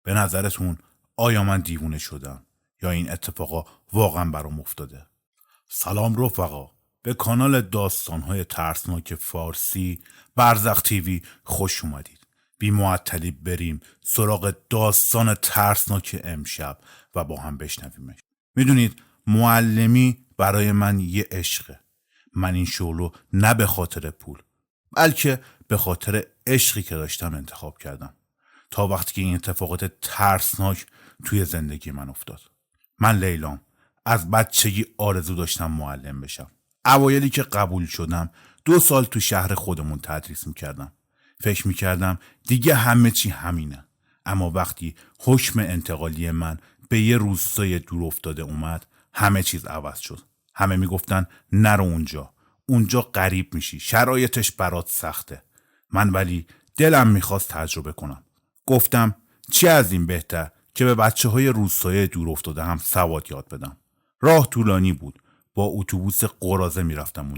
به نظرتون آیا من دیوونه شدم یا این اتفاقا واقعا برام افتاده؟ سلام رفقا، به کانال داستان‌های ترسناک فارسی برزخ تیوی خوش اومدید. بی معطلی بریم سراغ داستان ترسناک امشب و با هم بشنویمش. میدونید معلمی برای من یه عشقه. من این شغلو نه به خاطر پول بلکه به خاطر عشقی که داشتم انتخاب کردم تا وقتی که این اتفاقات ترسناک توی زندگی من افتاد. من لیلام، از بچگی آرزو داشتم معلم بشم. اوایلی که قبول شدم 2 سال تو شهر خودمون تدریس میکردم. فکر میکردم دیگه همه چی همینه. اما وقتی حکم انتقالی من به یه روستای دور افتاده اومد همه چیز عوض شد. همه میگفتن نرو اونجا غریب میشی، شرایطش برات سخته. من ولی دلم میخواست تجربه کنم. گفتم چی از این بهتر که به بچه‌های روستای دور افتاده هم سواد یاد بدم. راه طولانی بود. با اتوبوس قرازه میرفتم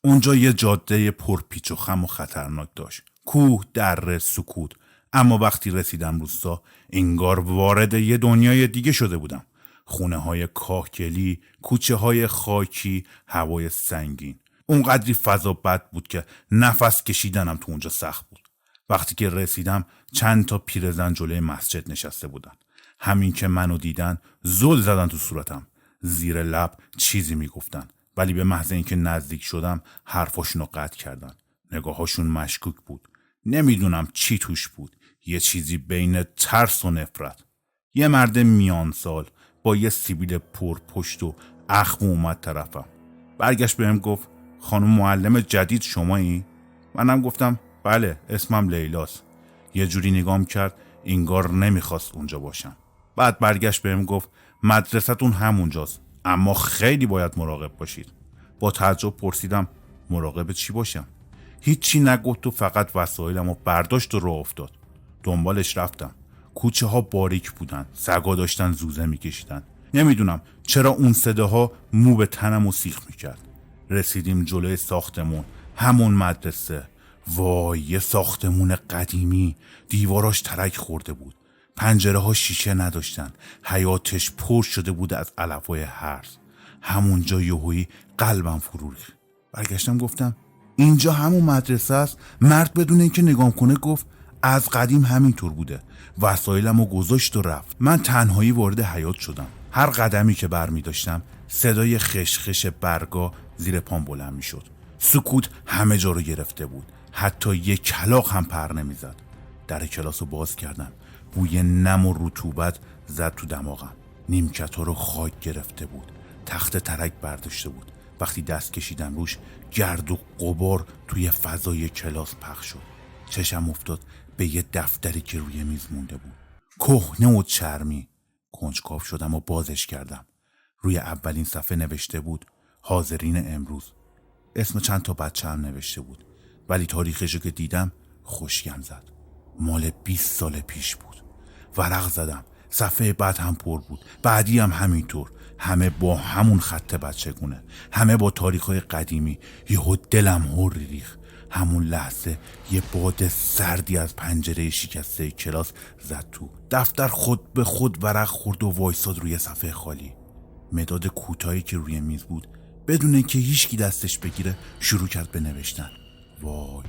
اونجا یه جاده پرپیچ و خم و خطرناک داشت. کوه، دره، سکوت. اما وقتی رسیدم روستا انگار وارد یه دنیای دیگه شده بودم. خونه‌های کاهگلی، کوچه‌های خاکی، هوای سنگین. اونقدری فضا بد بود که نفس کشیدنم تو اونجا سخت بود. وقتی که رسیدم چند تا پیرزن جلوی مسجد نشسته بودن. همین که منو دیدن زل زدن تو صورتم. زیر لب چیزی میگفتن ولی به محض اینکه نزدیک شدم حرفاشونو قطع کردن. نگاهاشون مشکوک بود. نمیدونم چی توش بود. یه چیزی بین ترس و نفرت. یه مرد میان سال با یه سیبیل پرپشت و اخم اومد طرفم. برگشت بهم گفت خانم معلم جدید شمایی؟ منم گفتم بله، اسمم لیلاست. یه جوری نگام کرد انگار نمیخواست اونجا باشم. بعد برگشت بهم گفت مدرسه‌تون همونجاست اما خیلی باید مراقب باشید. با تعجب پرسیدم مراقب چی باشم؟ هیچی نگفت و فقط وسایلمو برداشت و راه افتاد. دنبالش رفتم. کوچه ها باریک بودن. سگا داشتن زوزه میکشیدن. نمیدونم چرا اون صداها مو به تنمو سیخ میکرد. رسیدیم جلوی ساختمون، همون مدرسه. وای، یه ساختمون قدیمی. دیواراش ترک خورده بود. پنجره ها شیشه نداشتن. حیاتش پر شده بود از علفای هرز. همونجا یهویی قلبم فرو ریخت. برگشتم گفتم اینجا همون مدرسه است؟ مرد بدون اینکه نگام کنه گفت از قدیم همینطور بوده. وسایلمو گذاشت و رفت. من تنهایی وارد حیاط شدم. هر قدمی که برمی داشتم صدای خشخش برگا زیر پام بلند می شد. سکوت همه جا رو گرفته بود. حتی یک کلاغ هم پر نمی زد. در کلاس رو باز کردم. بوی نم و رطوبت زد تو دماغم. نیمکت‌ها رو خاک گرفته بود. تخت ترک برداشته بود. وقتی دست کشیدم روش گرد و غبار توی فضای کلاس پخش شد. چشم افتاد به یه دفتری که روی میز مونده بود. کهنه و چرمی. کنجکاو شدم و بازش کردم. روی اولین صفحه نوشته بود حاضرین امروز. اسم چند تا بچه هم نوشته بود. ولی تاریخشو که دیدم خوشگم زد. مال 20 سال پیش بود. ورق زدم. صفحه بعد هم پر بود. بعدی هم همینطور. همه با همون خط بچگونه. همه با تاریخ‌های قدیمی. یهو دلم هر ریخت. همون لحظه یه باد سردی از پنجره شکسته کلاس زد تو. دفتر خود به خود ورق خورد و وایساد روی صفحه خالی. مداد کوتاهی که روی میز بود بدون اینکه هیچکی دستش بگیره شروع کرد به نوشتن. وای،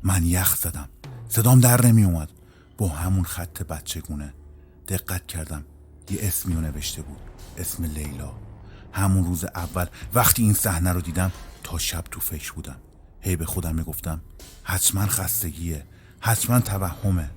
من یخ زدم. صدام در نمی اومد. با همون خط بچگونه دقت کردم یه اسمی رو نوشته بود. اسم لیلا. همون روز اول وقتی این صحنه رو دیدم تا شب تو فکر بودم. هی به خودم میگفتم حتما خستگیه، حتما توهمه.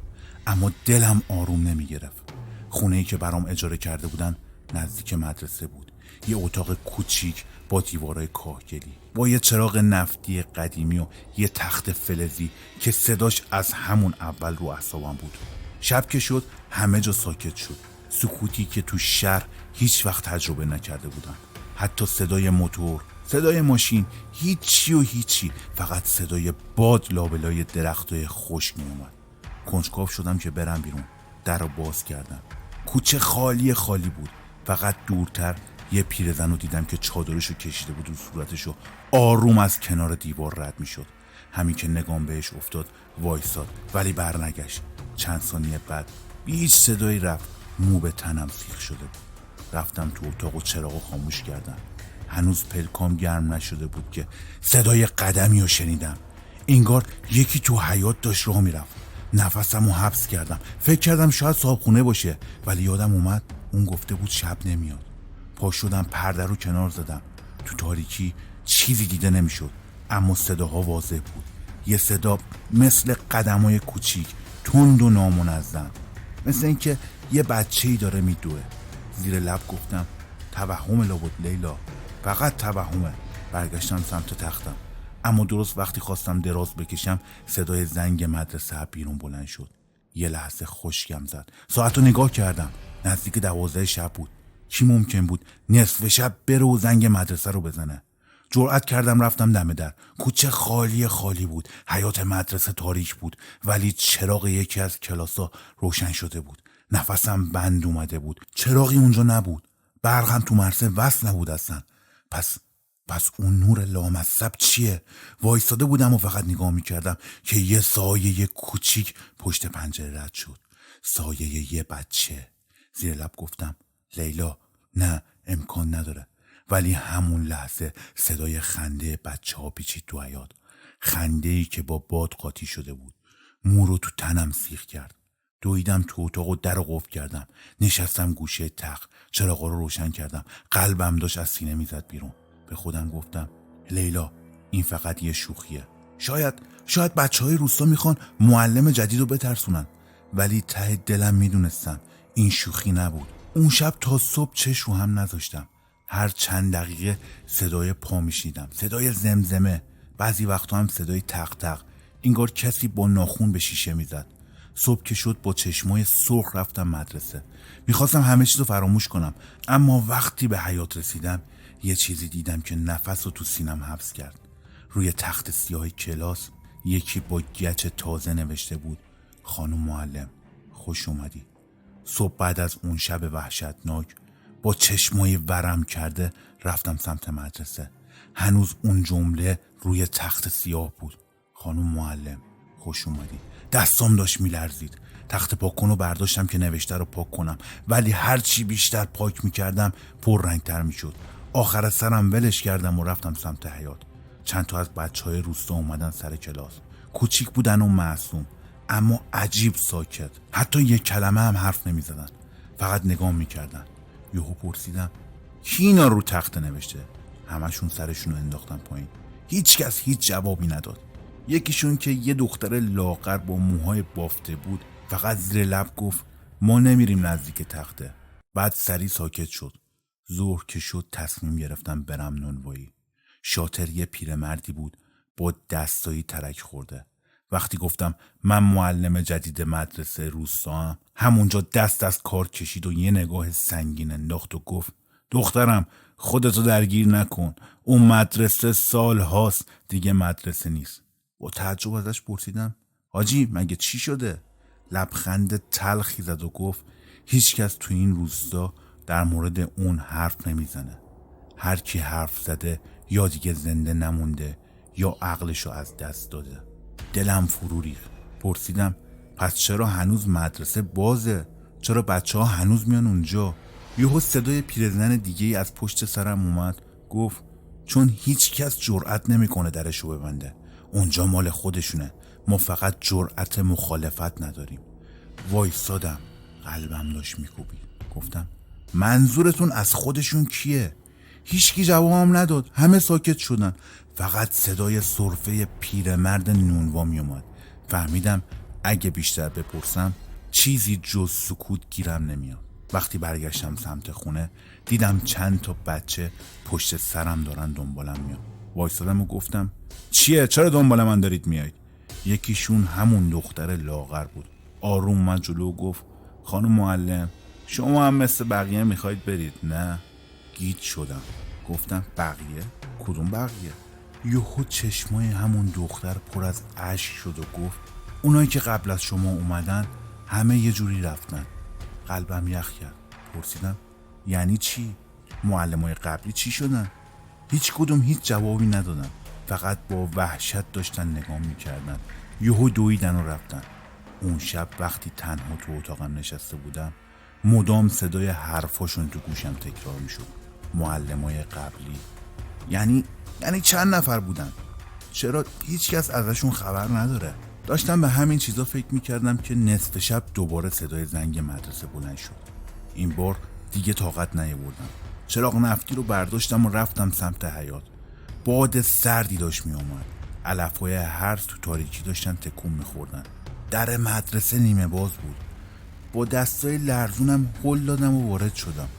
اما دلم آروم نمیگرفت. خونه‌ای که برام اجاره کرده بودن نزدیک مدرسه بود. یه اتاق کوچیک با دیوارای کاهگلی، با یه چراغ نفتی قدیمی و یه تخت فلزی که صداش از همون اول رو اعصابم بود. شب که شد همه جا ساکت شد. سکوتی که تو شهر هیچ وقت تجربه نکرده بودن. حتی صدای موتور، صدای ماشین، هیچی. فقط صدای باد لابلای درختای خشک می اومد. کنجکاو شدم که برم بیرون. در رو باز کردم. کوچه خالی بود. فقط دورتر یه پیرزن رو دیدم که چادرشو کشیده بود و صورتشو آروم از کنار دیوار رد می شد. همین که نگام بهش افتاد وایساد ولی برنگشت. چند ثانیه بعد هیچ صدایی رفت. مو به تنم سیخ شده بود. رفتم تو اتاق و چراغو خاموش کردم. هنوز پلکام گرم نشده بود که صدای قدمی رو شنیدم. انگار یکی تو حیاط داشت راه میرفت. نفسمو حبس کردم. فکر کردم شاید صاحبخونه باشه، ولی یادم اومد اون گفته بود شب نمیاد. پا شدم، پرده رو کنار زدم. تو تاریکی چیزی دیده نمیشد، اما صداها واضح بود. یه صدا مثل قدمای کوچیک، تند و نامنظم، مثل اینکه یه بچه‌ای داره میدوه. زیر لب گفتم توهم لابد لیلا، فقط توهمه. برگشتم سمت تختم، اما درست وقتی خواستم دراز بکشم صدای زنگ مدرسه بیرون بلند شد. یه لحظه خشکم زد. ساعت رو نگاه کردم، نزدیک 12 شب بود. کی ممکن بود نصف شب بره و زنگ مدرسه رو بزنه؟ جرأت کردم رفتم دم در. کوچه خالی بود. حیاط مدرسه تاریک بود، ولی چراغ یکی از کلاسا روشن شده بود. نفسم بند اومده بود. چراغی اونجا نبود. برق هم تو مدرسه وصل نبود اصلا. پس اون نور لامصب چیه؟ وایساده بودم و فقط نگاه میکردم که یه سایه کوچیک پشت پنجره رد شد. سایه یه بچه. زیر لب گفتم لیلا، نه امکان نداره. ولی همون لحظه صدای خنده بچه ها پیچید تو حیاط. خنده‌ای که با باد قاطی شده بود. مو رو تو تنم سیخ کرد. دویدم تو اتاق و در رو قفل کردم. نشستم گوشه تخت، چراغا رو روشن کردم. قلبم داشت از سینه میزد بیرون. به خودم گفتم لیلا، این فقط یه شوخیه. شاید بچهای روستا میخوان معلم جدید رو بترسونن، ولی ته دلم میدونستم این شوخی نبود. اون شب تا صبح چشم رو هم نذاشتم. هر چند دقیقه صدای پا میشنیدم، صدای زمزمه، بعضی وقتا هم صدای تق تق، انگار کسی با ناخون به شیشه میزد. صبح که شد با چشمای سرخ رفتم مدرسه. میخواستم همه چیز رو فراموش کنم، اما وقتی به حیاط رسیدم یه چیزی دیدم که نفس رو تو سینم حبس کرد. روی تخت سیاه کلاس یکی با گچ تازه نوشته بود خانم معلم خوش اومدی. صبح بعد از اون شب وحشتناک با چشمای ورم کرده رفتم سمت مدرسه. هنوز اون جمله روی تخت سیاه بود. خانم معلم خوش اومدی. دستام داشت میلرزید. تخت پاک‌کن رو برداشتم که نوشته رو پاک کنم، ولی هر چی بیشتر پاک میکردم پر رنگتر میشد. آخر سرم ولش کردم و رفتم سمت حیاط. چند تا از بچهای روستا اومدن سر کلاس. کوچیک بودن و معصوم، اما عجیب ساکت. حتی یک کلمه هم حرف نمیزدن، فقط نگاه میکردن. یهو پرسیدم کی اینا رو تخت نوشته؟ همشون سرشون رو انداختن پایین. هیچکس هیچ جوابی نداد. یکیشون که یه دختر لاغر با موهای بافته بود فقط زیر لب گفت ما نمیریم نزدیک تخته. بعد سری ساکت شد. ظهر که شد تصمیم گرفتم برم نونوایی. شاطر یه پیرمردی بود با دستایی ترک خورده. وقتی گفتم من معلم جدید مدرسه روستام، همونجا دست از کار کشید و یه نگاه سنگین انداخت و گفت دخترم خودتو درگیر نکن، اون مدرسه سال هاست دیگه مدرسه نیست. با تعجب ازش پرسیدم حاجی مگه چی شده؟ لبخند تلخی زد و گفت هیچ کس تو این روستا در مورد اون حرف نمیزنه. هر کی حرف زده یا دیگه زنده نمونده یا عقلشو از دست داده. دلم فرو ریخت. پرسیدم پس چرا هنوز مدرسه بازه؟ چرا بچه ها هنوز میان اونجا؟ یهو صدای پیرزن دیگه ای از پشت سرم اومد. گفت چون هیچ کس جرأت نمیکنه درشو ببنده. اونجا مال خودشونه، ما فقط جرأت مخالفت نداریم. وایسادم، قلبم داشت میکوبید. گفتم منظورتون از خودشون کیه؟ هیچکی جوابم نداد. همه ساکت شدن. فقط صدای سرفه پیرمرد نونوا می اومد. فهمیدم اگه بیشتر بپرسم چیزی جز سکوت گیرم نمیاد. وقتی برگشتم سمت خونه دیدم چند تا بچه پشت سرم دارن دنبالم میاد. وایسادم و گفتم چیه؟ چرا دنبال من دارید میایید؟ یکیشون همون دختر لاغر بود. آروم اومد جلو و گفت خانم معلم شما هم مثل بقیه میخواید برید نه؟ گیج شدم. گفتم بقیه؟ کدوم بقیه؟ یهو چشمای همون دختر پر از اشک شد و گفت اونایی که قبل از شما اومدن همه یه جوری رفتن. قلبم یخ کرد. پرسیدم یعنی چی؟ معلمای قبلی چی شدن؟ هیچ کدوم هیچ جوابی ندادن، فقط با وحشت داشتن نگاه میکردن. یهو دویدن و رفتن. اون شب وقتی تنها تو اتاقم نشسته بودم مدام صدای حرفاشون تو گوشم تکرار میشد. معلمای قبلی یعنی چند نفر بودن؟ چرا هیچ کس ازشون خبر نداره؟ داشتم به همین چیزا فکر میکردم که نصف شب دوباره صدای زنگ مدرسه بلند شد. این بار دیگه طاقت نیاوردم. چراغ نفتی رو برداشتم و رفتم سمت حیاط. باد سردی داشت میومد. علف‌های هرز تو تاریکی داشتن تکون میخوردن. در مدرسه نیمه باز بود. با دستای لرزونم هل دادم و وارد شدم.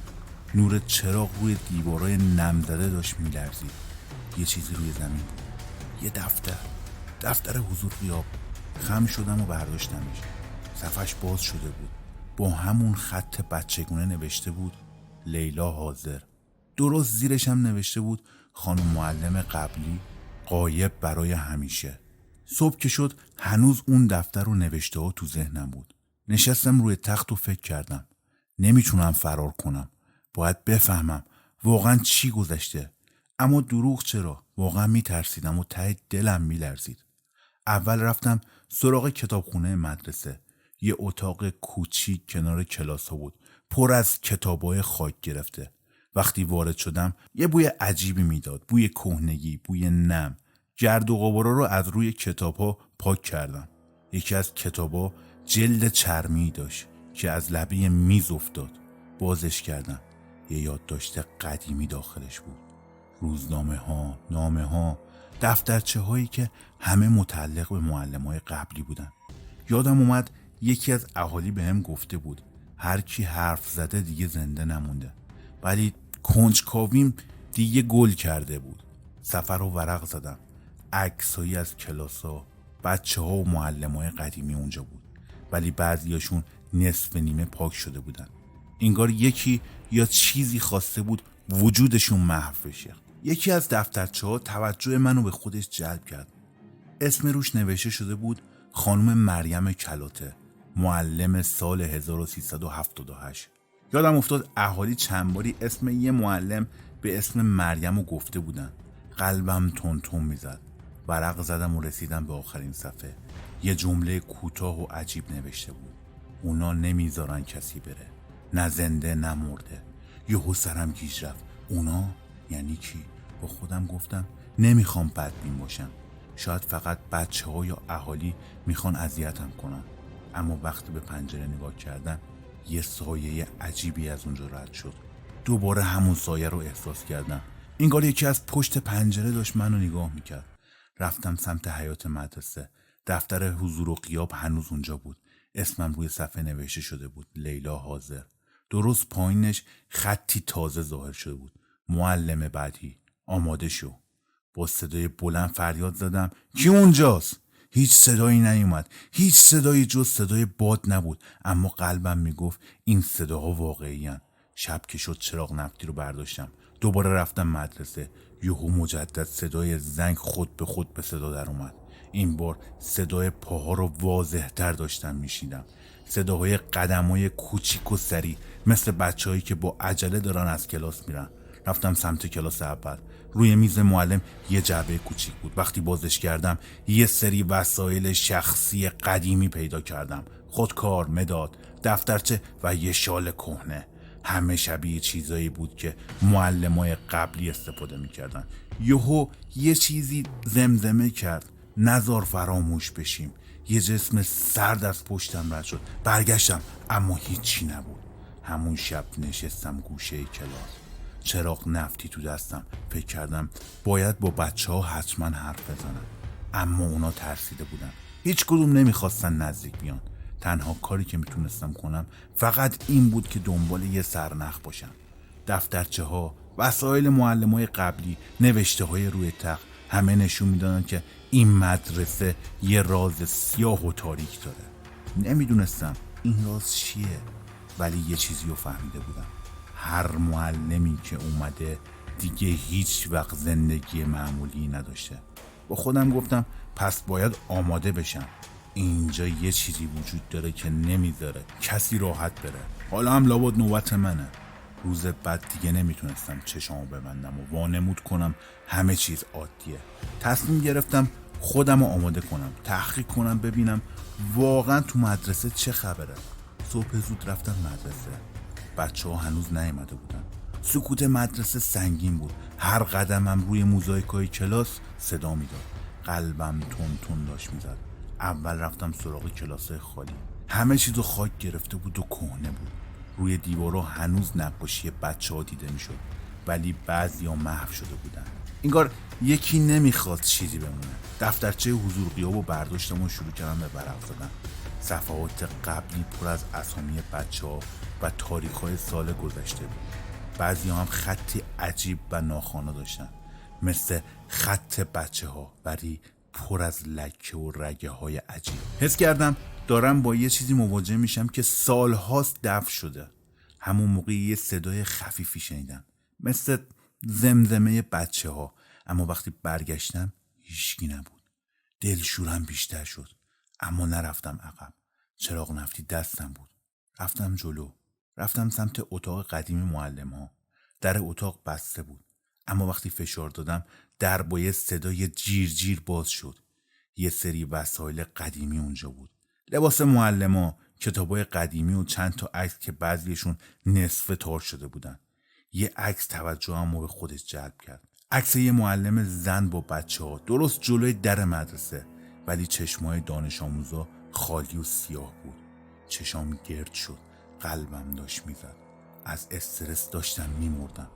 نور چراغ روی دیوارای نم‌زده داشت میلرزید. یه چیزی روی زمین بود. یه دفتر حضور غیاب. خم شدم و برداشتمش. صفحش باز شده بود. با همون خط بچگونه نوشته بود لیلا حاضر. درست زیرش هم نوشته بود خانم معلم قبلی غایب برای همیشه. صبح که شد هنوز اون دفتر و نوشته ها تو ذهنم بود. نشستم روی تخت و فکر کردم. نمیتونم فرار کنم. باید بفهمم واقعا چی گذشته. اما دروغ چرا؟ واقعا میترسیدم و ته دلم میلرزید. اول رفتم سراغ کتابخونه مدرسه. یه اتاق کوچیک کنار کلاس ها بود. پر از کتابای خاک گرفته. وقتی وارد شدم یه بوی عجیبی میداد. بوی کهنگی، بوی نم. گرد و غبارا رو از روی کتاب‌ها پاک کردم. یکی از کتاب‌ها جلد چرمی داشت که از لبه میز افتاد. بازش کردم. یه یادداشت قدیمی داخلش بود. روزنامه‌ها، نامه‌ها، دفترچه‌هایی که همه متعلق به معلم‌های قبلی بودن. یادم اومد یکی از اهالی بهم گفته بود هر کی حرف زده دیگه زنده نمونده. ولی کنجکاویم دیگه گل کرده بود. سفر رو ورق زدم. عکسایی از کلاس‌ها، بچه‌ها و معلم‌های قدیمی اونجا بود. ولی بعضیاشون نصف نیمه پاک شده بودن. انگار یکی یا چیزی خواسته بود وجودشون محو بشه. یکی از دفترچه‌ها توجه منو به خودش جلب کرد. اسم روش نوشته شده بود خانم مریم کلاته، معلم سال 1378. یادم افتاد اهالی چند باری اسم یه معلم به اسم مریم رو گفته بودن. قلبم تون تون میزد. ورق زدم و رسیدم به آخرین صفحه. یه جمله کوتاه و عجیب نوشته بود. اونا نمیذارن کسی بره. نه زنده نه مرده. یهو سرم گیج رفت. اونا یعنی کی؟ با خودم گفتم نمیخوام بدبین باشم. شاید فقط بچه‌ها یا اهالی میخوان اذیتم کنن. اما وقتی به پنجره نگاه کردم یه سایه عجیبی از اونجا رد شد. دوباره همون سایه رو احساس کردم. انگار یکی از پشت پنجره داشت منو نگاه میکرد. رفتم سمت حیاط مدرسه. دفتر حضور و غیاب هنوز اونجا بود. اسمم روی صفحه نوشته شده بود لیلا حاضر. درست پایینش خطی تازه ظاهر شده بود. معلم بعدی آماده شو. با صدای بلند فریاد زدم کی اونجاست؟ هیچ صدایی نیومد. هیچ صدایی جز صدای باد نبود. اما قلبم میگفت این صداها واقعی‌اند. شب که شد چراغ نفتی رو برداشتم. دوباره رفتم مدرسه. یهو مجدد صدای زنگ خود به صدا در اومد. این بار صدای پاها رو واضح‌تر داشتم میشیدم. صداهای قدم‌های کوچیک و سریع مثل بچه‌هایی که با عجله دارن از کلاس میرن. رفتم سمت کلاس اول. روی میز معلم یه جعبه کوچیک بود. وقتی بازش کردم یه سری وسایل شخصی قدیمی پیدا کردم. خودکار، مداد، دفترچه و یه شال کهنه. همه شبیه چیزایی بود که معلمای قبلی استفاده میکردن. یهو یه چیزی زمزمه کرد نزار فراموش بشیم. یه جسم سرد از پشتم رد شد. برگشتم اما هیچی نبود. همون شب نشستم گوشه کلاس، چراغ نفتی تو دستم. فکر کردم باید با بچه‌ها حتما حرف بزنم. اما اونا ترسیده بودن. هیچ کدوم نمیخواستن نزدیک بیان. تنها کاری که میتونستم کنم فقط این بود که دنبال یه سرنخ باشم. دفترچه‌ها، وسایل معلمای قبلی، نوشته‌های روی تخت همه نشون میدادن که این مدرسه یه راز سیاه و تاریک داره. نمیدونستم این راز چیه، ولی یه چیزی رو فهمیده بودم. هر معلمی که اومده دیگه هیچ وقت زندگی معمولی نداشته. با خودم گفتم پس باید آماده بشم. اینجا یه چیزی وجود داره که نمیذاره کسی راحت بره. حالا هم لابد نوبت منه. روز بعد دیگه نمیتونستم چشامو ببندم و وانمود کنم همه چیز عادیه. تصمیم گرفتم خودم رو آماده کنم، تحقیق کنم ببینم واقعا تو مدرسه چه خبره؟ صبح زود رفتم مدرسه. بچه ها هنوز نیامده بودن. سکوت مدرسه سنگین بود. هر قدمم روی موزاییکای کلاس صدا میداد. قلبم تون تون داشت میزد. اول رفتم سراغ کلاسای خالی. همه چیزو خاک گرفته بود و کهنه بود. روی دیوارا هنوز نقاشی بچه ها دیده میشد، ولی بعضیا محو شده بودن. انگار یکی نمیخواد چیزی بمونه. دفترچه حضور غیاب و برداشتم و شروع کردم به ورق زدن. صفحات قبلی پر از اسامی بچه‌ها و تاریخ‌های سال گذشته بود. بعضی هم خطی عجیب و ناخوانا داشتن، مثل خط بچه‌ها، ولی پر از لکه و رگه های عجیب. حس کردم دارم با یه چیزی مواجه میشم که سالهاست دفن شده. همون موقع یه صدای خفیفی شنیدم، مثل زمزمه بچه‌ها، اما وقتی برگشتم هیچکی نبود. دلشورم بیشتر شد، اما نرفتم عقب. چراغ نفتی دستم بود. رفتم جلو. رفتم سمت اتاق قدیمی معلم‌ها. در اتاق بسته بود، اما وقتی فشار دادم در با یه صدای جیر جیر باز شد. یه سری وسایل قدیمی اونجا بود. لباس معلم‌ها، کتابای قدیمی و چند تا عکس که بعضیشون نصف تار شده بودن. یه عکس توجهمو به خودش جلب کرد. عکس یه معلم زن با بچه‌ها درست جلوی در مدرسه، ولی چشمای دانش آموزا خالی و سیاه بود. چشام گرد شد. قلبم داشت میزد. از استرس داشتم میمردم.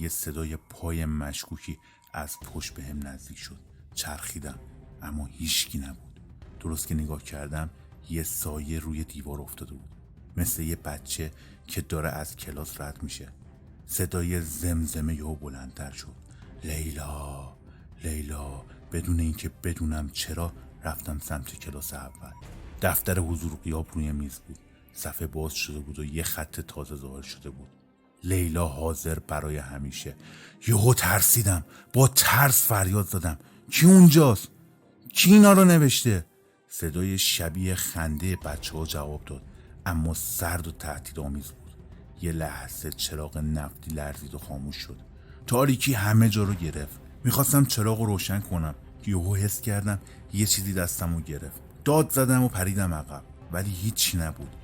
یه صدای پای مشکوکی از پشت بهم نزدیک شد. چرخیدم، اما هیچکی نبود. درست که نگاه کردم یه سایه روی دیوار افتاده بود، مثل یه بچه که داره از کلاس رد میشه. صدای زمزمه یهو بلندتر شد. لیلا، لیلا. بدون اینکه بدونم چرا رفتم سمت کلاس اول. دفتر حضور غیاب روی میز بود. صفحه باز شده بود و یه خط تازه ظاهر شده بود. لیلا حاضر برای همیشه. یهو ترسیدم. با ترس فریاد زدم. کی اونجاست؟ کی اینا رو نوشته؟ صدای شبیه خنده بچه ها جواب داد، اما سرد و تهدیدآمیز بود. یه لحظه چراغ نفتی لرزید و خاموش شد. تاریکی همه جا رو گرفت. میخواستم چراغ رو روشن کنم که یهو حس کردم یه چیزی دستم رو گرفت. داد زدم و پریدم عقب، ولی هیچی نبود.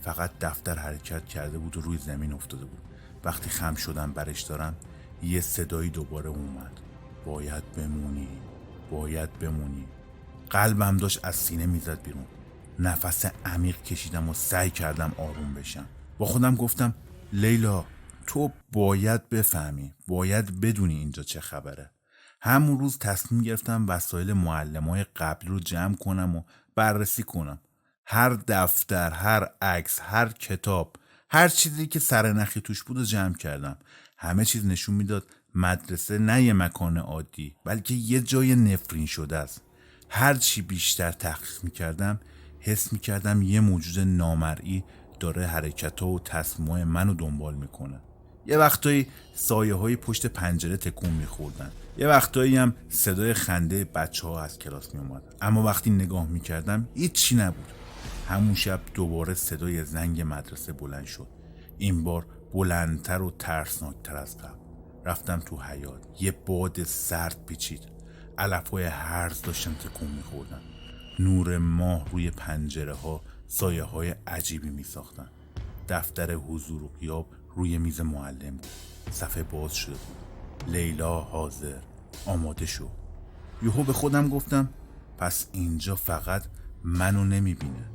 فقط دفتر حرکت کرده بود و روی زمین افتاده بود. وقتی خم شدم برش دارم، یه صدایی دوباره اومد. باید بمونی، باید بمونی. قلبم داشت از سینه میزد بیرون. نفس عمیق کشیدم و سعی کردم آروم بشم. با خودم گفتم لیلا، تو باید بفهمی، باید بدونی اینجا چه خبره. همون روز تصمیم گرفتم وسایل معلمای قبلی رو جمع کنم و بررسی کنم. هر دفتر، هر عکس، هر کتاب، هر چیزی که سرنخی توش بود رو جمع کردم. همه چیز نشون میداد مدرسه نه یه مکان عادی، بلکه یه جای نفرین شده است. هر چی بیشتر تحقیق میکردم حس میکردم یه موجود نامرئی داره حرکت‌ها و تصمیم‌های منو دنبال میکنه. یه وقتایی سایه‌های پشت پنجره تکون میخوردن، یه وقتایی هم صدای خنده بچه‌ها از کلاس میومد، اما وقتی نگاه میکردم هیچی نبود. همون شب دوباره صدای زنگ مدرسه بلند شد، این بار بلندتر و ترسناکتر از قبل. رفتم تو حیاط. یه باد سرد پیچید. علف‌های هرز داشتن تکون میخوردن. نور ماه روی پنجره ها سایه های عجیبی میساختن. دفتر حضور و غیاب روی میز معلم بود. صفحه باز شده بود. لیلا حاضر، آماده شو. یهو به خودم گفتم پس اینجا فقط منو نمیبینه،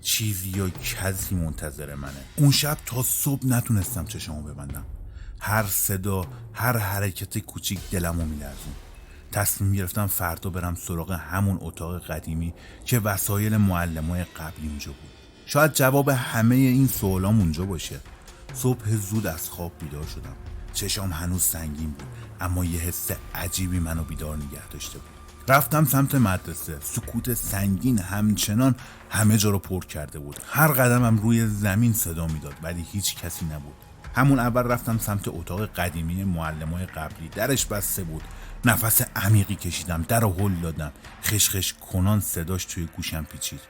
چیزی یا کسی منتظر منه. اون شب تا صبح نتونستم چشمو ببندم. هر صدا، هر حرکت کوچیک دلمو میلرزون. تصمیم گرفتم فردا برم سراغ همون اتاق قدیمی که وسایل معلمای قبلی اونجا بود. شاید جواب همه این سوالام اونجا باشه. صبح زود از خواب بیدار شدم. چشام هنوز سنگین بود، اما یه حس عجیبی منو بیدار نگه داشته بود. رفتم سمت مدرسه. سکوت سنگین همچنان همه جا رو پر کرده بود. هر قدمم روی زمین صدا میداد، ولی هیچ کسی نبود. همون اول رفتم سمت اتاق قدیمی معلمای قبلی. درش بسته بود. نفس عمیقی کشیدم. در رو هل دادم. خشخش کنان صداش توی گوشم پیچید.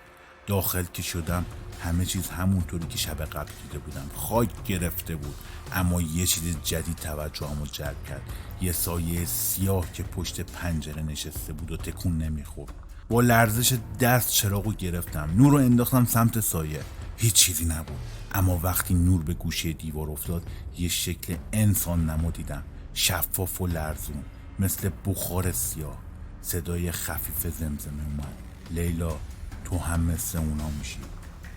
داخل که شدم همه چیز همونطوری که شب قبل دیده بودم. خاک گرفته بود، اما یه چیز جدید توجهمو جلب کرد. یه سایه سیاه که پشت پنجره نشسته بود و تکون نمیخورد. با لرزش دست چراغو گرفتم، نور رو انداختم سمت سایه. هیچ چیزی نبود، اما وقتی نور به گوشه دیوار افتاد یه شکل انسان نما دیدم، شفاف و لرزون مثل بخار سیاه. صدای خفیف زمزمه اومد: لیلا، تو هم مثل اونا میشی.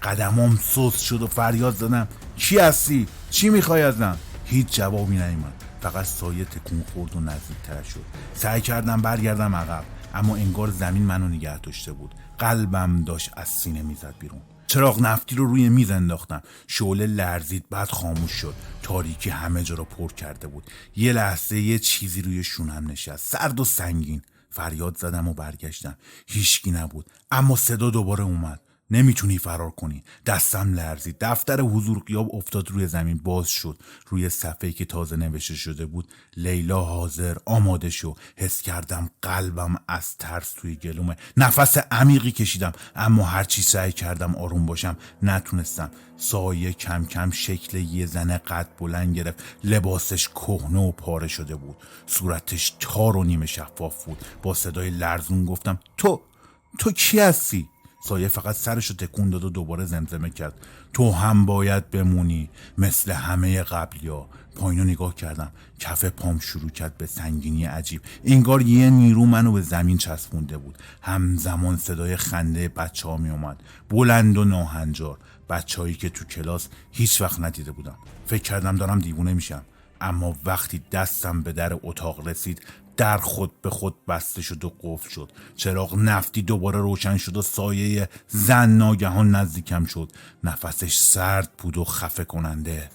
قدمام سست شد و فریاد زدم: کی هستی؟ چی میخوای ازم؟ هیچ جوابی نیومد، فقط سایه تکون خورد و نزدیکتر شد. سعی کردم برگردم عقب، اما انگار زمین منو نگه داشته بود. قلبم داشت از سینه میزد بیرون. چراغ نفتی رو روی میز انداختم. شعله لرزید، بعد خاموش شد. تاریکی همه جا رو پر کرده بود. یه لحظه یه چیزی روی شونم نشست، سرد و سنگین. فریاد زدم و برگشتم. هیچکی نبود، اما صدا دوباره اومد: نمیتونی فرار کنی. دستم لرزید. دفتر حضور غیاب افتاد روی زمین، باز شد. روی صفحه‌ای که تازه نوشته شده بود: لیلا حاضر، آماده شو. حس کردم قلبم از ترس توی گلومه. نفس عمیقی کشیدم، اما هرچی سعی کردم آروم باشم نتونستم. سایه کم کم شکل یه زن قد بلند گرفت. لباسش کهنه و پاره شده بود، صورتش تار و نیمه شفاف بود. با صدای لرزون گفتم: تو کی هستی؟ سایه فقط سرشو تکون داد و دوباره زمزمه کرد: تو هم باید بمونی مثل همه قبلیا. پایینو نگاه کردم. کف پام شروع کرد به سنگینی عجیب، انگار یه نیرو منو به زمین چسبونده بود. همزمان صدای خنده بچه ها می اومد، بلند و ناهنجار. بچه‌هایی که تو کلاس هیچ وقت ندیده بودم. فکر کردم دارم دیوونه میشم، اما وقتی دستم به در اتاق رسید، در خود به خود بسته شد و قفل شد. چراغ نفتی دوباره روشن شد و سایه زن ناگهان نزدیکم شد. نفسش سرد بود و خفه کننده.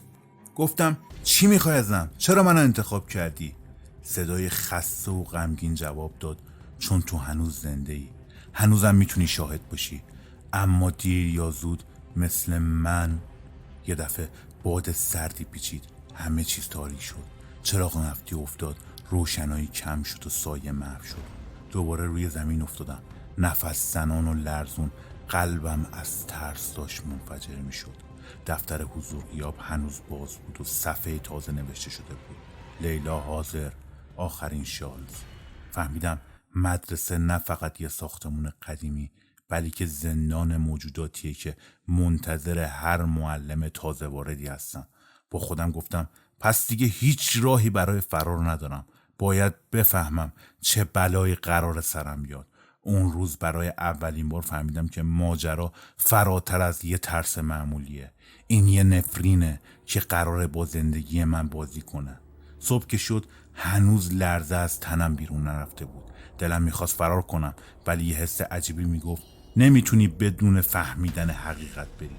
گفتم: چی میخوای ازم؟ چرا منو انتخاب کردی؟ صدای خسته و غمگین جواب داد: چون تو هنوز زنده ای. هنوزم میتونی شاهد باشی، اما دیر یا زود مثل من. یه دفعه باد سردی پیچید، همه چیز تاریک شد. چراغ نفتی افتاد، روشنایی کم شد و سایه محو شد. دوباره روی زمین افتادم، نفس زنان و لرزون. قلبم از ترس داشت منفجر می شد. دفتر حضور غیاب هنوز باز بود و صفحه تازه نوشته شده بود: لیلا حاضر، آخرین شالز. فهمیدم مدرسه نه فقط یه ساختمون قدیمی، بلکه زندان موجوداتیه که منتظر هر معلم تازه واردی هستم. با خودم گفتم: پس دیگه هیچ راهی برای فرار ندارم. باید بفهمم چه بلایی قرار سرم بیاد. اون روز برای اولین بار فهمیدم که ماجرا فراتر از یه ترس معمولیه. این یه نفرینه که قراره با زندگی من بازی کنه. صبح که شد هنوز لرزه از تنم بیرون نرفته بود. دلم میخواست فرار کنم، ولی یه حس عجیبی میگفت نمیتونی بدون فهمیدن حقیقت بری.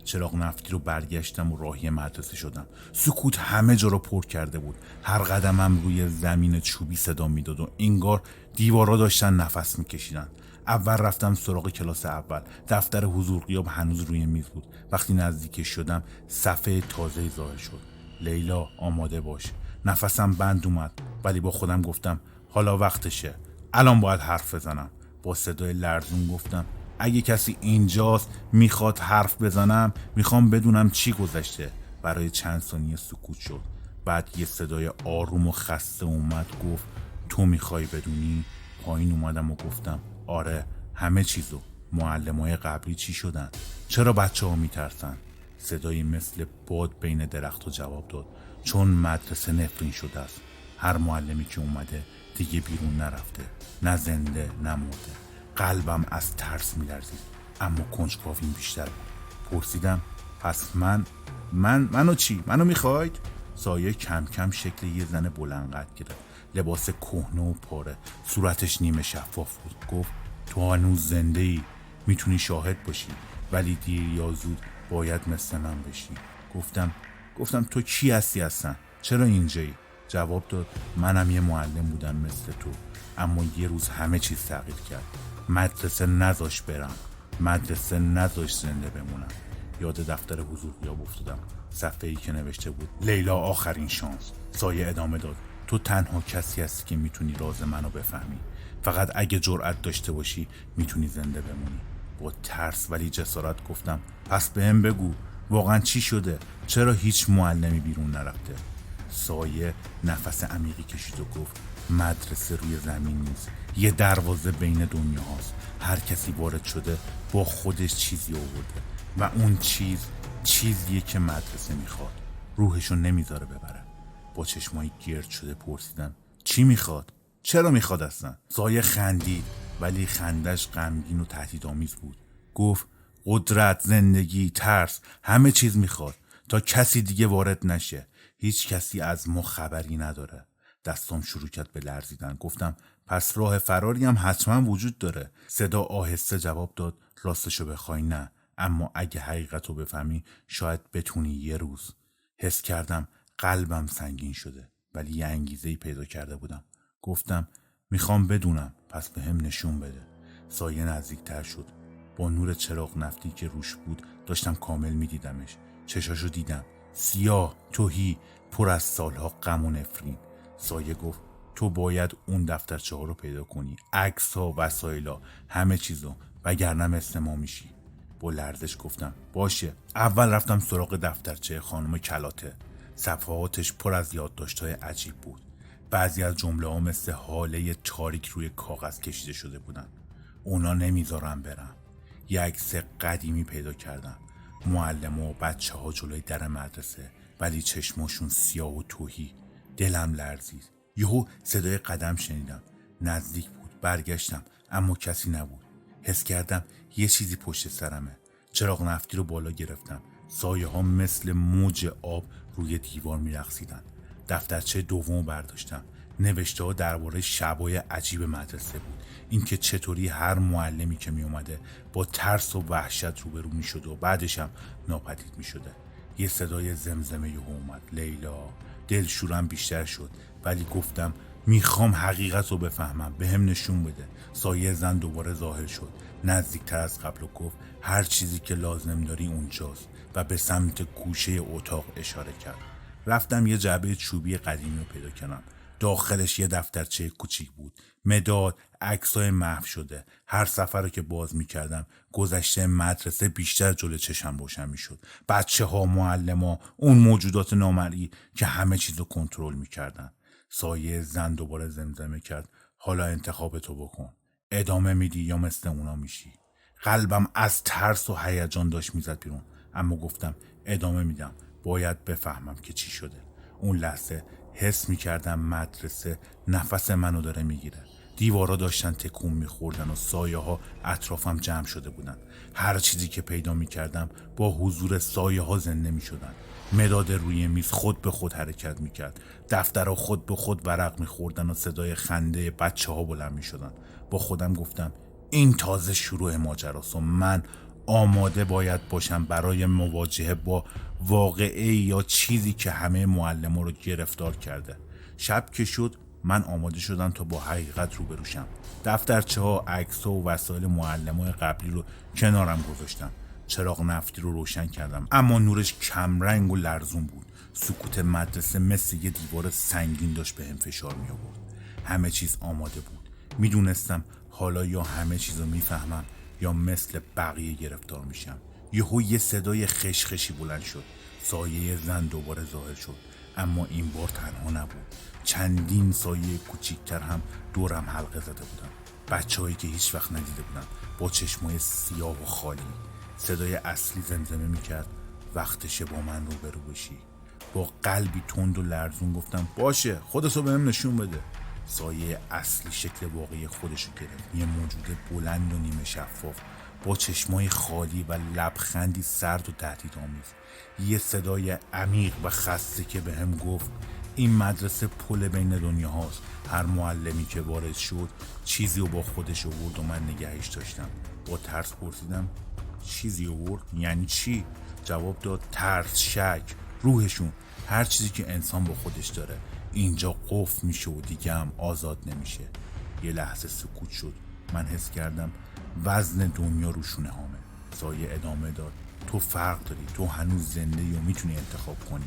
چراغ نفتی رو برگشتم و راهی مدرسه شدم. سکوت همه جا رو پر کرده بود. هر قدمم روی زمین چوبی صدا میداد و انگار دیوارا داشتن نفس میکشیدن. اول رفتم سراغ کلاس اول. دفتر حضور غیاب هنوز روی میز بود. وقتی نزدیک شدم صفحه تازه‌ای ظاهر شد: لیلا، آماده باش. نفسم بند اومد، ولی با خودم گفتم حالا وقتشه، الان باید حرف بزنم. با صدای لرزون گفتم: اگه کسی اینجاست میخواد حرف بزنم، میخوام بدونم چی گذشته. برای چند ثانیه سکوت شد. بعد یه صدای آروم و خسته اومد، گفت: تو میخوای بدونی؟ پایین اومدم و گفتم: آره، همه چیزو. معلمای قبلی چی شدن؟ چرا بچه ها میترسن؟ صدایی مثل باد بین درخت جواب داد: چون مدرسه نفرین شده است. هر معلمی که اومده دیگه بیرون نرفته، نه زنده نه مرده. قلبم از ترس میلرزید، اما کنجکاویم بیشتر بود. پرسیدم: پس منو چی؟ منو میخواید؟ سایه کم کم شکل یه زن بلند قد گرفت. لباس کهنه و پاره، صورتش نیمه شفاف بود. گفت: تو هنوز زنده ای، میتونی شاهد باشی، ولی دیر یا زود باید مثل من بشی. گفتم تو کی هستی اصلا؟ چرا اینجایی؟ جواب داد: منم یه معلم بودم مثل تو، اما یه روز همه چیز تغییر کرد. مدرسه نذاش برم، مدرسه نذاش زنده بمونم. یاد دفتر حضور غیاب افتادم. صفحه‌ای که نوشته بود: لیلا، آخرین شانس. سایه ادامه داد: تو تنها کسی هستی که میتونی راز منو بفهمی. فقط اگه جرأت داشته باشی میتونی زنده بمونی. با ترس ولی جسارت گفتم: پس بهم بگو واقعا چی شده؟ چرا هیچ معلمی بیرون نرفته؟ سایه نفس عمیقی کشید و گفت مدرسه روی زمین نیست، یه دروازه بین دنیا هاست. هر کسی وارد شده با خودش چیزی آورده و اون چیزیه که مدرسه میخواد. روحشو نمیذاره ببره. با چشمایی گرد شده پرسیدم چی میخواد؟ چرا میخواد اصلا؟ سایه خندید، ولی خندش غمگین و تهدیدآمیز بود. گفت قدرت، زندگی، ترس، همه چیز میخواد تا کسی دیگه وارد نشه. هیچ کسی از ما خبری نداره. دستام شروع کرد به لرزیدن. گفتم پس راه فراری هم حتما وجود داره. صدا آهسته جواب داد راستشو بخوای نه، اما اگه حقیقتو بفهمی شاید بتونی یه روز. حس کردم قلبم سنگین شده، ولی یه انگیزه‌ای پیدا کرده بودم. گفتم میخوام بدونم، پس به هم نشون بده. سایه نزدیکتر شد. با نور چراغ نفتی که روش بود داشتم کامل میدیدمش. چشاشو دیدم، سیاه، تهی، پر از سالها غم و نفرین. سایه گفت تو باید اون دفترچه ها رو پیدا کنی، عکس ها، وسایلا، همه چیزو، وگرنه مثل ما میشی. با لرزش گفتم باشه. اول رفتم سراغ دفترچه خانم کلاته. صفحاتش پر از یادداشت‌های عجیب بود. بعضی از جمله‌ها مثل حاله تاریک روی کاغذ کشیده شده بودن. اونا نمیذارن برم. یه عکس قدیمی پیدا کردم. معلم و بچه ها جلوی در مدرسه، ولی چشماشون سیاه و تهی. دلم لرزید. یهو صدای قدم شنیدم. نزدیک بود. برگشتم، اما کسی نبود. حس کردم یه چیزی پشت سرمه. چراغ نفتی رو بالا گرفتم. سایه ها مثل موج آب روی دیوار می‌رقصیدن. دفترچه دوم برداشتم. نوشته ها درباره شبای عجیب مدرسه بود. اینکه چطوری هر معلمی که می اومده با ترس و وحشت روبرو می شده و بعدش هم ناپدید می شده. یه صدای زمزمه یهو اومد، لیلا. دلشورم بیشتر شد، ولی گفتم میخوام حقیقت رو بفهمم، به هم نشون بده. سایه زن دوباره ظاهر شد، نزدیکتر از قبل، و گفت هر چیزی که لازم داری اونجاست، و به سمت گوشه اتاق اشاره کرد. رفتم یه جعبه چوبی قدیمی رو پیدا کردم. داخلش یه دفترچه کوچیک بود، مداد، عکسای محو شده. هر سفر رو که باز می‌کردم گذشته مدرسه بیشتر جلوی چشم روشن می‌شد. بچه‌ها، معلم‌ها، اون موجودات نامرئی که همه چیز رو کنترل می‌کردن. سایه زن دوباره زمزمه کرد حالا انتخاب تو بکن. ادامه میدی یا مثل اونا میشی. قلبم از ترس و هیجان داشت میزد بیرون، اما گفتم ادامه میدم. باید بفهمم که چی شده. اون لحظه حس میکردم مدرسه نفس منو داره میگیره. دیوارا داشتن تکون میخوردن و سایه ها اطرافم جمع شده بودن. هر چیزی که پیدا میکردم با حضور سایه ها زنده میشدن. مداد روی میز خود به خود حرکت میکرد. دفترها خود به خود ورق میخوردن و صدای خنده بچه ها بلند میشدن. با خودم گفتم این تازه شروع ماجراست و من آماده باید باشم برای مواجهه با واقعه یا چیزی که همه معلم‌ها رو گرفتار کرده. شب که شد من آماده شدم تا با حقیقت روبرو شم. دفترچه ها، عکس ها و وسایل معلم‌های قبلی رو کنارم گذاشتم. چراغ نفتی رو روشن کردم، اما نورش کمرنگ و لرزون بود. سکوت مدرسه مثل یه دیوار سنگین داشت به هم فشار می آورد. همه چیز آماده بود. میدونستم حالا یا همه چیز رو میفهمم یا مثل بقیه گرفتار میشم. یهو یه صدای خشخشی بلند شد. سایه زن دوباره ظاهر شد، اما این بار تنها نبود. چندین سایه کوچیکتر هم دورم حلقه زده بودن. بچه‌هایی که هیچ وقت ندیده بودم، با چشمای سیاه و خالی. صدای اصلی زمزمه میکرد وقتشه با من روبرو بشی. با قلبی تند و لرزون گفتم باشه، خودتو بهم نشون بده. سایه اصلی شکل واقعی خودشو گرفت. یه موجود بلند و نیمه شفاف با چشمای خالی و لبخندی سرد و تهدیدآمیز. یه صدای عمیق و خسته که بهم گفت این مدرسه پل بین دنیا هاست. هر معلمی که وارد شد چیزی رو با خودش آورد و من نگهش داشتم. با ترس پرسیدم چیزی آورد؟ یعنی چی؟ جواب داد ترس، شک، روحشون، هر چیزی که انسان با خودش داره اینجا قفل میشه و دیگه هم آزاد نمیشه. یه لحظه سکوت شد. من حس کردم وزن دنیا رو شونه هامه. سایه ادامه داد تو فرق داری، تو هنوز زنده‌ای و میتونی انتخاب کنی،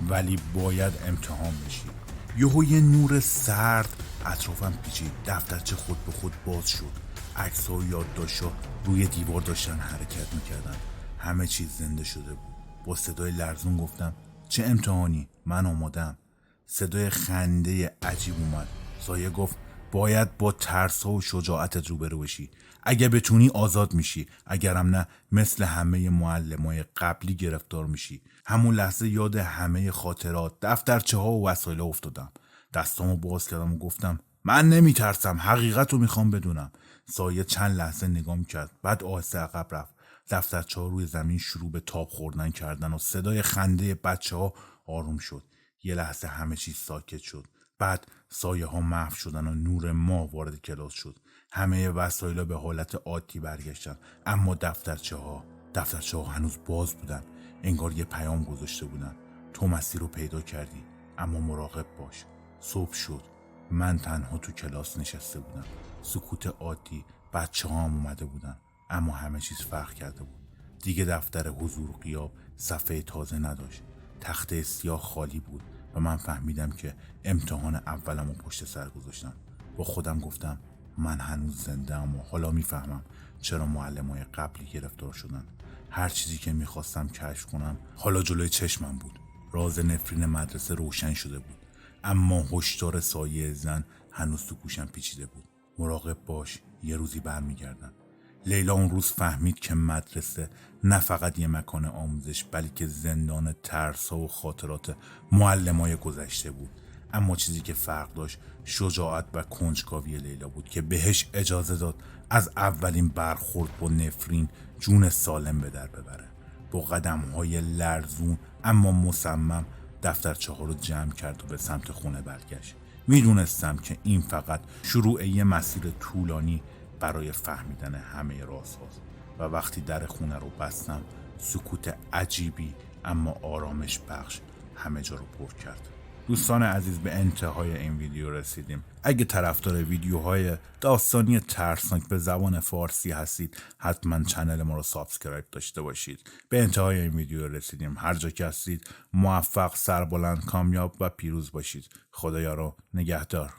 ولی باید امتحان بشی. یهو یه نور سرد اطرافم پیچید. دفترچه خود به خود باز شد. عکس‌ها و یادداشت‌ها روی دیوار داشتن حرکت میکردن. همه چیز زنده شده بود. با صدای لرزون گفتم چه امتحانی؟ من آمادم. صدای خنده عجیب اومد. سایه گفت باید با ترس و شجاعتت روبرو بشی. اگه بتونی آزاد میشی، اگرم نه مثل همه معلمای قبلی گرفتار میشی. همون لحظه یاد همه خاطرات، دفترچه ها و وسایل افتادم. دستامو باز کردم و گفتم من نمیترسم، حقیقت رو میخوام بدونم. سایه چند لحظه نگام کرد، بعد آهسته عقب رفت. دفترچه ها روی زمین شروع به تاب خوردن کردن و صدای خنده بچه ها آروم شد. یه لحظه همه چیز ساکت شد. بعد سایه ها محو شدن و نور ماه وارد کلاس شد. همه وسایل به حالت عادی برگشتن، اما دفترچه ها هنوز باز بودن. انگار یه پیام گذاشته بودن. تو مسیر رو پیدا کردی، اما مراقب باش. صبح شد. من تنها تو کلاس نشسته بودم. سکوت عادی. بچه ها هم اومده بودن، اما همه چیز فرق کرده بود. دیگه دفتر حضور غیاب صفحه تازه نداشت. تخته سیاه خالی بود و من فهمیدم که امتحان اولم رو پشت سر گذاشتم. با خودم گفتم من هنوز زنده ام و حالا میفهمم چرا معلمای قبلی گرفتار شدن. هر چیزی که میخواستم کشف کنم حالا جلوی چشمم بود. راز نفرین مدرسه روشن شده بود، اما هشدار سایه زن هنوز تو گوشم پیچیده بود. مراقب باش، یه روزی برمیگردن. لیلا اون روز فهمید که مدرسه نه فقط یه مکان آموزش، بلکه زندان ترس‌ها و خاطرات معلمای گذشته بود. اما چیزی که فرق داشت شجاعت و کنجکاوی لیلا بود که بهش اجازه داد از اولین برخورد با نفرین جون سالم به در ببره. با قدم‌های لرزون اما مصمم دفترچه ها رو جمع کرد و به سمت خونه برگشت. میدونستم که این فقط شروع یه مسیر طولانی برای فهمیدن همه رازهاست. و وقتی در خونه رو بستم، سکوت عجیبی اما آرامش بخش همه جا رو پر کرد. دوستان عزیز، به انتهای این ویدیو رسیدیم. اگه طرفدار ویدیوهای داستانی ترسناک به زبان فارسی هستید، حتما چنل ما رو سابسکرایب داشته باشید. به انتهای این ویدیو رسیدیم. هر جا که هستید موفق، سربلند، کامیاب و پیروز باشید. خدایا رو نگهدار.